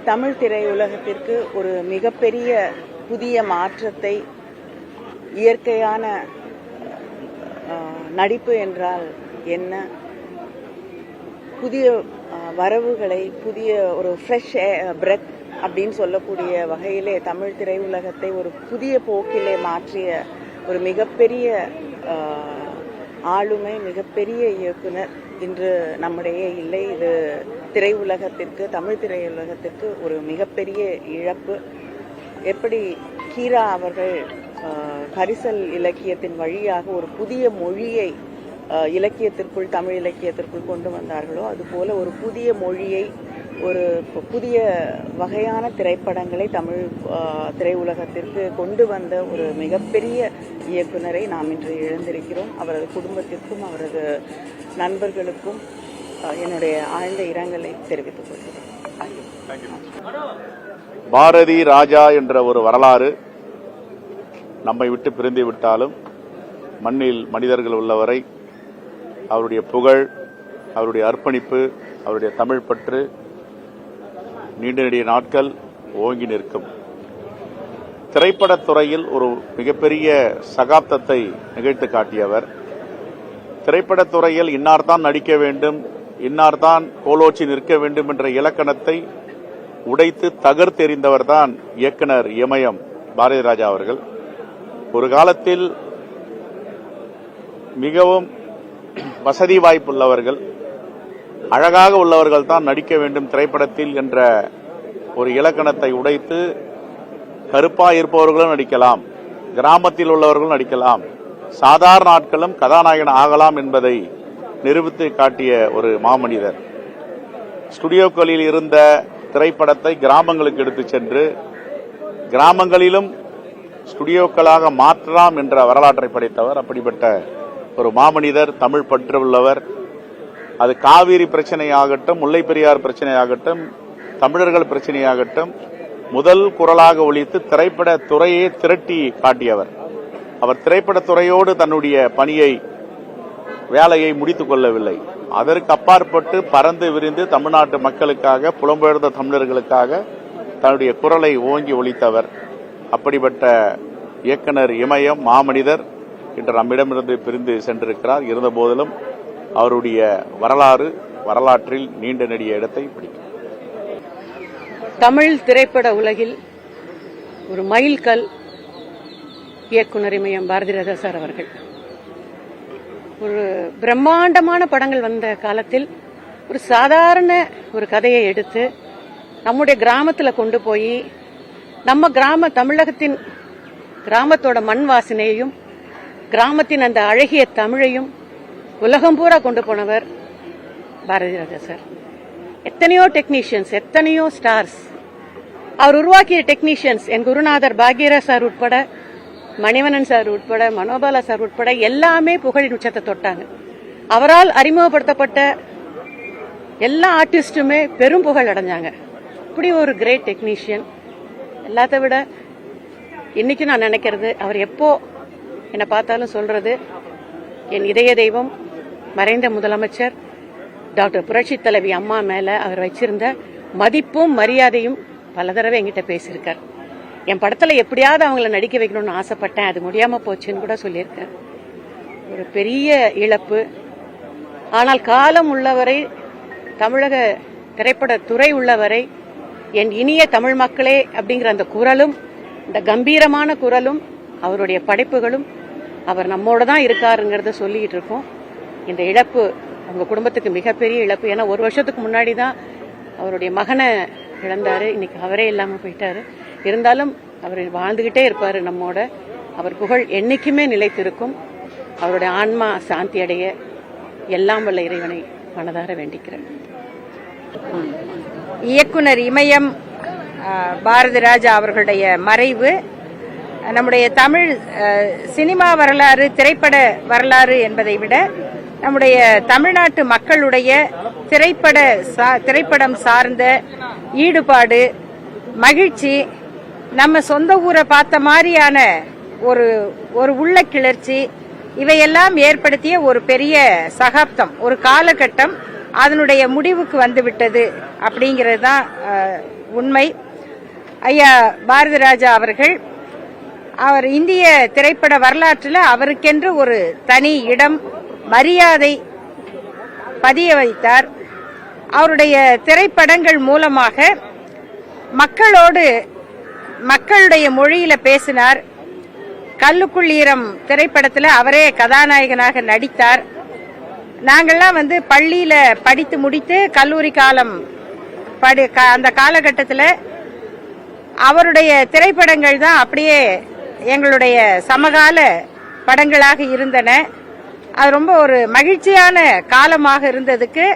தமிழ் திரையுலகத்திற்கு ஒரு மிகப்பெரிய புதிய மாற்றத்தை, இயற்கையான நடிப்பு என்றால் என்ன, புதிய வரவுகளை, புதிய ஒரு ஃப்ரெஷ் பிரெத் அப்படின்னு சொல்லக்கூடிய வகையிலே தமிழ் திரையுலகத்தை ஒரு புதிய போக்கிலே மாற்றிய ஒரு மிகப்பெரிய ஆளுமை, மிகப்பெரிய இயக்குனர் இன்று நம்மிடையே இல்லை. இது திரையுலகத்திற்கு, தமிழ் திரையுலகத்திற்கு ஒரு மிகப்பெரிய இழப்பு. எப்படி கீரா அவர்கள் பரிசல் இலக்கியத்தின் வழியாக ஒரு புதிய மொழியை இலக்கியத்திற்குள், தமிழ் இலக்கியத்திற்குள் கொண்டு வந்தார்களோ, அதுபோல ஒரு புதிய மொழியை, ஒரு புதிய வகையான திரைப்படங்களை தமிழ் திரையுலகத்திற்கு கொண்டு வந்த ஒரு மிகப்பெரிய இயக்குனரை நாம் இன்று இழந்திருக்கிறோம். அவரது குடும்பத்திற்கும் அவரது நண்பர்களுக்கும் என்னுடைய ஆழ்ந்த இரங்கலை தெரிவித்துக் கொள்கிறேன். பாரதி ராஜா என்ற ஒரு வரலாறு நம்மை விட்டு பிரிந்து விட்டாலும் மண்ணில் மனிதர்கள் உள்ளவரை அவருடைய புகழ், அவருடைய அர்ப்பணிப்பு, அவருடைய தமிழ் பற்று நீண்ட நெடிய நாட்கள் ஓங்கி நிற்கும். திரைப்படத்துறையில் ஒரு மிகப்பெரிய சகாப்தத்தை நிகழ்த்து காட்டியவர். திரைப்படத்துறையில் இன்னார்தான் நடிக்க வேண்டும், இன்னார்தான் கோலோச்சி நிற்க வேண்டும் என்ற இலக்கணத்தை உடைத்து தகர்த்தெறிந்தவர்தான் இயக்குனர் இமயம் பாரதி ராஜா அவர்கள். ஒரு காலத்தில் மிகவும் வசதி வாய்ப்புள்ளவர்கள், அழகாக உள்ளவர்கள் தான் நடிக்க வேண்டும் திரைப்படத்தில் என்ற ஒரு இலக்கணத்தை உடைத்து, கருப்பா இருப்பவர்களும் நடிக்கலாம், கிராமத்தில் உள்ளவர்களும் நடிக்கலாம், சாதாரண ஆட்களும் கதாநாயகன் ஆகலாம் என்பதை நிரூபித்து காட்டிய ஒரு மாமனிதர். ஸ்டுடியோக்களில் இருந்த திரைப்படத்தை கிராமங்களுக்கு எடுத்துச் சென்று கிராமங்களிலும் ஸ்டுடியோக்களாக மாற்றலாம் என்ற வரலாற்றை படைத்தவர். அப்படிப்பட்ட ஒரு மாமனிதர், தமிழ் பற்று உள்ளவர். அது காவிரி பிரச்சனையாகட்டும், முல்லை பெரியார் பிரச்சனையாகட்டும், தமிழர்கள் பிரச்சனையாகட்டும், முதல் குரலாக ஒலித்து திரைப்பட துறையை திரட்டி காட்டியவர். அவர் திரைப்படத்துறையோடு தன்னுடைய பணியை, வேலையை முடித்துக் கொள்ளவில்லை. அதற்கு அப்பாற்பட்டு பறந்து விரிந்து தமிழ்நாட்டு மக்களுக்காக, புலம்பெயர்ந்த தமிழர்களுக்காக தன்னுடைய குரலை ஓங்கி ஒலித்தவர். அப்படிப்பட்ட இயக்குனர் இமயம் மாமனிதர் இன்று நம்மிடமிருந்து பிரிந்து சென்றிருக்கிறார். இருந்தபோதிலும் அவருடைய வரலாற்றில் நீண்ட நெடிய இடத்தை பிடிக்கும். தமிழ் திரைப்பட உலகில் ஒரு மைல்கல் இயக்குனர் இமயம் பாரதி ராஜா சார் அவர்கள். ஒரு பிரம்மாண்டமான படங்கள் வந்த காலத்தில் ஒரு சாதாரண ஒரு கதையை எடுத்து நம்முடைய கிராமத்தில் கொண்டு போய் நம்ம தமிழகத்தின் கிராமத்தோட மண் வாசனையையும் கிராமத்தின் அந்த அழகிய தமிழையும் உலகம் பூரா கொண்டு போனவர் பாரதி ராஜா சார். எத்தனையோ டெக்னீஷியன்ஸ், எத்தனையோ ஸ்டார்ஸ், அவர் உருவாக்கிய டெக்னீஷியன்ஸ், என் குருநாதர் பாக்யராஜ் சார் உட்பட, மணிவண்ணன் சார் உட்பட, மனோபாலா சார் உட்பட எல்லாமே புகழின் உச்சத்தை தொட்டாங்க. அவரால் அறிமுகப்படுத்தப்பட்ட எல்லா ஆர்டிஸ்டுமே பெரும் புகழ் அடைஞ்சாங்க. இப்படி ஒரு கிரேட் டெக்னீஷியன். எல்லாத்த விட இன்னைக்கு நான் நினைக்கிறது, அவர் எப்போ என்னை பார்த்தாலும் சொல்றது, என் இதய தெய்வம் மறைந்த முதலமைச்சர் டாக்டர் புரட்சி தலைவி அம்மா மேல அவர் வச்சிருந்த மதிப்பும் மரியாதையும் பல தடவை என்கிட்ட பேசியிருக்கார். என் படத்துல எப்படியாவது அவங்கள நடிக்க வைக்கணும்னு ஆசைப்பட்டேன், அது முடியாம போச்சுன்னு கூட சொல்லியிருக்கார். ஒரு பெரிய இழப்பு. ஆனால் காலம் உள்ளவரை, தமிழக திரைப்பட துறை உள்ளவரை, என் இனிய தமிழ் மக்களே அப்படிங்கிற அந்த குரலும், இந்த கம்பீரமான குரலும், அவருடைய படைப்புகளும், அவர் நம்மோட தான் இருக்காருங்கிறத சொல்லிட்டு இருக்கோம். இந்த இழப்பு அவங்க குடும்பத்துக்கு மிகப்பெரிய இழப்பு. ஏன்னா ஒரு வருஷத்துக்கு முன்னாடி தான் அவருடைய மகனை இழந்தாரு. இன்னைக்கு அவரே இல்லாம போயிட்டாரு. இருந்தாலும் அவர் வாழ்ந்துகிட்டே இருப்பாரு நம்மோட. அவர் புகழ் என்னைக்குமே நிலைத்திருக்கும். அவருடைய ஆன்மா சாந்தி அடைய எல்லாம் வல்ல இறைவனை மனதார வேண்டிக்கிறேன். இயக்குனர் இமயம் பாரதி ராஜா அவர்களுடைய மறைவு நம்முடைய தமிழ் சினிமா வரலாறு, திரைப்பட வரலாறு என்பதை விட நம்முடைய தமிழ்நாட்டு மக்களுடைய திரைப்படம் சார்ந்த ஈடுபாடு, மகிழ்ச்சி, நம்ம சொந்த ஊரை பார்த்த மாதிரியான ஒரு உள்ள கிளர்ச்சி, இவையெல்லாம் ஏற்படுத்திய ஒரு பெரிய சகாப்தம், ஒரு காலகட்டம் அதனுடைய முடிவுக்கு வந்துவிட்டது அப்படிங்கிறது தான் உண்மை. ஐயா பாரதி ராஜா அவர்கள் அவர் இந்திய திரைப்பட வரலாற்றில் அவருக்கென்று ஒரு தனி இடம், மரியாதை பதிய வைத்தார். அவருடைய திரைப்படங்கள் மூலமாக மக்களோடு மக்களுடைய மொழியில பேசினார். கல்லுக்குள் ஈரம் திரைப்படத்தில் அவரே கதாநாயகனாக நடித்தார். நாங்கள்லாம் பள்ளியில படித்து முடித்து கல்லூரி காலம் அந்த காலகட்டத்தில் அவருடைய திரைப்படங்கள் தான் அப்படியே எங்களுடைய சமகால படங்களாக இருந்தன. அது ரொம்ப ஒரு மகிழ்ச்சியான காலமாக இருந்ததுக்கு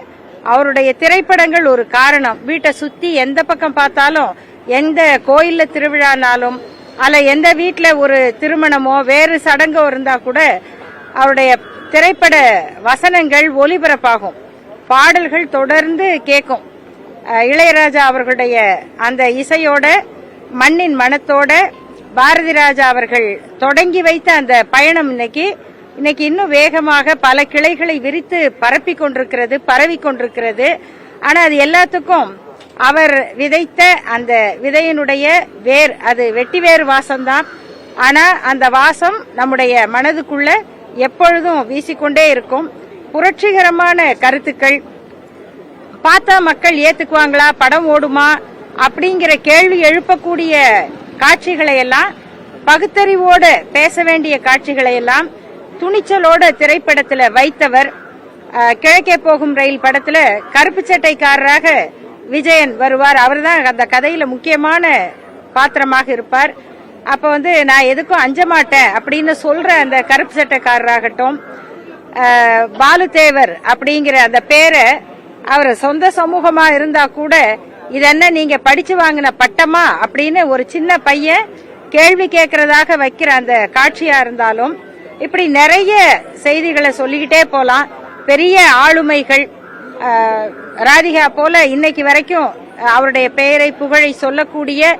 அவருடைய திரைப்படங்கள் ஒரு காரணம். வீட்டை சுத்தி எந்த பக்கம் பார்த்தாலும், எந்த கோயில்ல திருவிழானாலும் அல்ல எந்த வீட்டில் ஒரு திருமணமோ வேறு சடங்கோ இருந்தா கூட அவருடைய திரைப்பட வசனங்கள் ஒலிபரப்பாகும், பாடல்கள் தொடர்ந்து கேட்கும். இளையராஜா அவர்களுடைய அந்த இசையோட மண்ணின் மனத்தோட பாரதி ராஜா அவர்கள் தொடங்கி வைத்த அந்த பயணம் இன்னைக்கு இன்னும் வேகமாக பல கிளைகளை விரித்து பரவி கொண்டிருக்கிறது. ஆனா அது எல்லாத்துக்கும் அவர் விதைத்த அந்த விதையினுடைய வேர், அது வெட்டி வேறு வாசம்தான். ஆனா அந்த வாசம் நம்முடைய மனதுக்குள்ள எப்பொழுதும் வீசிக்கொண்டே இருக்கும். புரட்சிகரமான கருத்துக்கள் பார்த்தா மக்கள் ஏத்துக்குவாங்களா, படம் ஓடுமா அப்படிங்கிற கேள்வி எழுப்பக்கூடிய காட்சிகளை எல்லாம், பகுத்தறிவோடு பேச வேண்டிய காட்சிகளை எல்லாம் துணிச்சலோட திரைப்படத்துல வைத்தவர். கிழக்கே போகும் ரயில் படத்துல கருப்பு சட்டைக்காரராக விஜயன் வருவார். அவர் தான் அந்த கதையில முக்கியமான பாத்திரமாக இருப்பார். அப்ப நான் எதுக்கும் அஞ்ச மாட்டேன் அப்படின்னு சொல்ற அந்த கருப்பு சட்டைக்காரராகட்டும், பாலுதேவர் அப்படிங்கிற அந்த பேரை அவர் சொந்த சமூகமா இருந்தா கூட இது என்ன நீங்க படிச்சு வாங்கின பட்டமா அப்படின்னு ஒரு சின்ன பையன் கேள்வி கேட்கறதாக வைக்கிற அந்த காட்சியா இருந்தாலும், இப்படி நிறைய செய்திகளை சொல்லிக்கிட்டே போலாம். பெரிய ஆளுமைகள் ராதிகா போல இன்னைக்கு வரைக்கும் அவருடைய பெயரை புகழை சொல்லக்கூடிய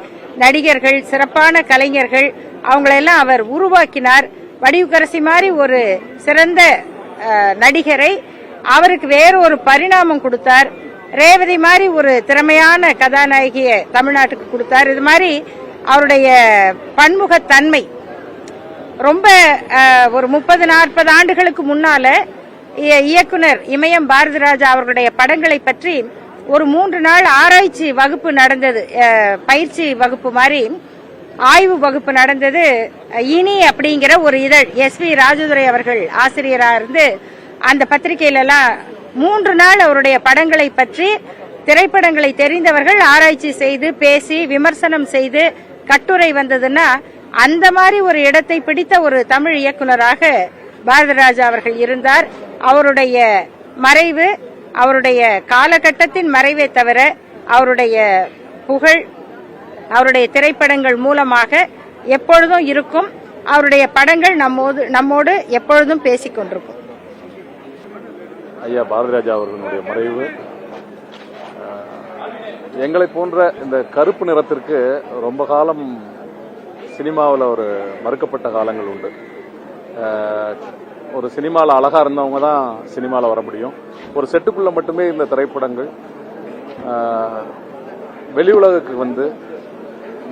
நடிகர்கள், சிறப்பான கலைஞர்கள், அவங்களெல்லாம் அவர் உருவாக்கினார். வடிவுக்கரசி மாதிரி ஒரு சிறந்த நடிகரை அவருக்கு வேற ஒரு பரிணாமம் கொடுத்தார். ரேவதி மாதிரி ஒரு திறமையான கதாநாயகியை தமிழ்நாட்டுக்கு கொடுத்தார். இது மாதிரி அவருடைய பன்முகத்தன்மை ரொம்ப ஒரு 30-40 ஆண்டுகளுக்கு முன்னால இயக்குனர் இமயம் பாரதி ராஜா அவர்களுடைய படங்களை பற்றி ஒரு 3 நாள் ஆராய்ச்சி வகுப்பு நடந்தது. பயிற்சி வகுப்பு மாதிரி ஆய்வு வகுப்பு நடந்தது. இனி அப்படிங்கிற ஒரு இதழ், SV ராஜதுரை அவர்கள் ஆசிரியரா இருந்து அந்த பத்திரிகையில எல்லாம் 3 நாள் அவருடைய படங்களை பற்றி திரைப்படங்களை தெரிந்தவர்கள் ஆராய்ச்சி செய்து பேசி விமர்சனம் செய்து கட்டுரை வந்ததுன்னா, அந்த மாதிரி ஒரு இடத்தை பிடித்த ஒரு தமிழ் இயக்குனராக பாரதி ராஜா அவர்கள் இருந்தார். அவருடைய மறைவு அவருடைய காலகட்டத்தின் மறைவே தவிர அவருடைய புகழ் அவருடைய திரைப்படங்கள் மூலமாக எப்பொழுதும் இருக்கும். அவருடைய படங்கள் நம்மோடு எப்பொழுதும் பேசிக் கொண்டிருக்கும். ஐயா பாரதி ராஜா அவர்களுடைய மறைவு எங்களை போன்ற இந்த கருப்பு நிறத்திற்கு ரொம்ப காலம் சினிமாவில் ஒரு மறுக்கப்பட்ட காலங்கள் உண்டு. ஒரு சினிமாவில் அழகா இருந்தவங்க தான் சினிமாவில் வர முடியும். ஒரு செட்டுக்குள்ள மட்டுமே இந்த திரைப்படங்கள் வெளி உலகுக்கு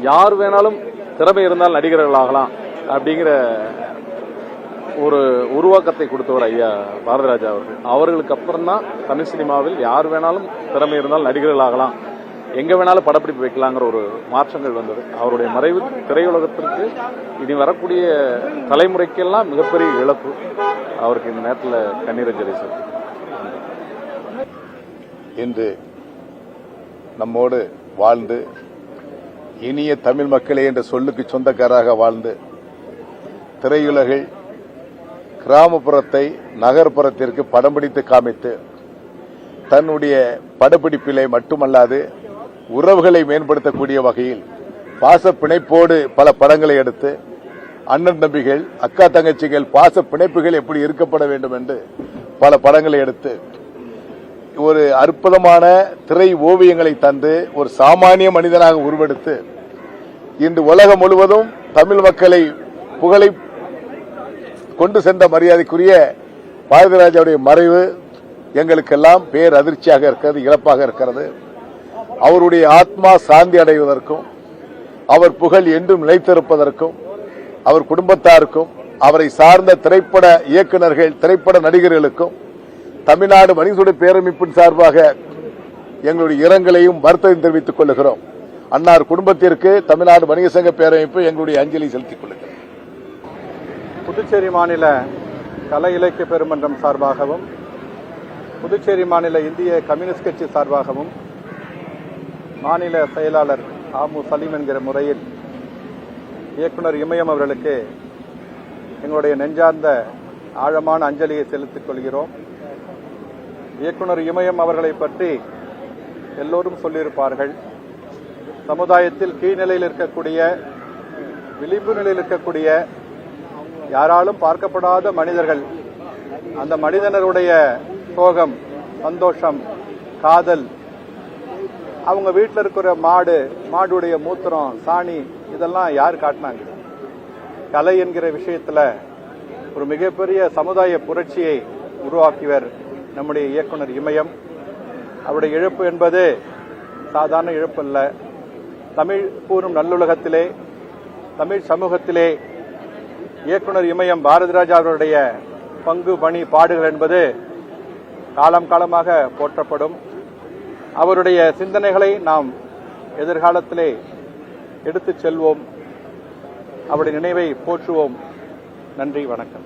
யார் வேணாலும் திறமை இருந்தால் நடிகர்கள் ஆகலாம் அப்படிங்கிற ஒரு உருவாக்கத்தை கொடுத்தவர் ஐயா பாரதி ராஜா அவர்கள். அவர்களுக்கு அப்புறம் தான் தமிழ் சினிமாவில் யார் வேணாலும் திறமை இருந்தால் நடிகர்கள் ஆகலாம், எங்க வேணாலும் படப்பிடிப்பு வைக்கலாங்கிற ஒரு மாற்றங்கள் வந்தது. அவருடைய மறைவு திரையுலகத்திற்கு இனி வரக்கூடிய தலைமுறைக்கெல்லாம் மிகப்பெரிய இழப்பு. அவருக்கு இந்த நேரத்தில் கண்ணீரஞ்சலி செலுத்தும். இன்று நம்மோடு வாழ்ந்து இனிய தமிழ் மக்களே என்ற சொல்லுக்கு சொந்தக்காராக வாழ்ந்து திரையுலகில் கிராமப்புறத்தை நகர்ப்புறத்திற்கு படம் பிடித்து காமித்து தன்னுடைய படப்பிடிப்பிலே மட்டுமல்லாது உறவுகளை மேம்படுத்தக்கூடிய வகையில் பாச பிணைப்போடு பல படங்களை எடுத்து அண்ணன் தம்பிகள் அக்கா தங்கச்சிகள் பாச பிணைப்புகள் எப்படி இருக்கப்பட வேண்டும் என்று பல படங்களை எடுத்து ஒரு அற்புதமான திரை ஓவியங்களை தந்து ஒரு சாமானிய மனிதனாக உருவெடுத்து இன்று உலகம் முழுவதும் தமிழ் மக்களை புகழை கொண்டு சென்ற மரியாதைக்குரிய பாரதிராஜாவுடைய மறைவு எங்களுக்கெல்லாம் பேர் அதிர்ச்சியாக இருக்கிறது, இழப்பாக இருக்கிறது. அவருடைய ஆத்மா சாந்தி அடைவதற்கும் அவர் புகழ் என்றும் நிலைத்திருப்பதற்கும் அவர் குடும்பத்தாருக்கும் அவரை சார்ந்த திரைப்பட இயக்குநர்கள் திரைப்பட நடிகர்களுக்கும் தமிழ்நாடு வணிகத்துறை பேரமைப்பின் சார்பாக எங்களுடைய இரங்கலையும் வருத்தத்தையும் தெரிவித்துக் கொள்கிறோம். அன்னார் குடும்பத்திற்கு தமிழ்நாடு வணிக சங்க பேரமைப்பு எங்களுடைய அஞ்சலி செலுத்திக் கொள்கிறோம். புதுச்சேரி மாநில கலை இலக்கிய பெருமன்றம் சார்பாகவும் புதுச்சேரி மாநில இந்திய கம்யூனிஸ்ட் கட்சி சார்பாகவும் மாநில செயலாளர் ஆமு சலீம் என்கிற முறையில் இயக்குனர் இமயம் அவர்களுக்கு எங்களுடைய நெஞ்சார்ந்த ஆழமான அஞ்சலியை செலுத்திக் கொள்கிறோம். இயக்குனர் இமயம் அவர்களை பற்றி எல்லோரும் சொல்லியிருப்பார்கள். சமுதாயத்தில் கீழ்நிலையில் இருக்கக்கூடிய விளிம்பு நிலையில் இருக்கக்கூடிய யாராலும் பார்க்கப்படாத மனிதர்கள், அந்த மனிதனருடைய சோகம், சந்தோஷம், காதல், அவங்க வீட்டில் இருக்கிற மாடுடைய மூத்திரம், சாணி, இதெல்லாம் யார் காட்டினாங்க? கலை என்கிற விஷயத்துல ஒரு மிகப்பெரிய சமுதாய புரட்சியை உருவாக்கியவர் நம்முடைய இயக்குனர் இமயம். அவருடைய இழப்பு என்பது சாதாரண இழப்பு அல்ல. தமிழ் கூறும் நல்லுலகத்திலே, தமிழ் சமூகத்திலே இயக்குனர் இமயம் பாரதிராஜா அவருடைய பங்கு, பணி, பாடுகள் என்பது காலம் காலமாக போற்றப்படும். அவருடைய சிந்தனைகளை நாம் எதிர்காலத்திலே எடுத்துச் செல்வோம். அவருடைய நினைவை போற்றுவோம். நன்றி, வணக்கம்.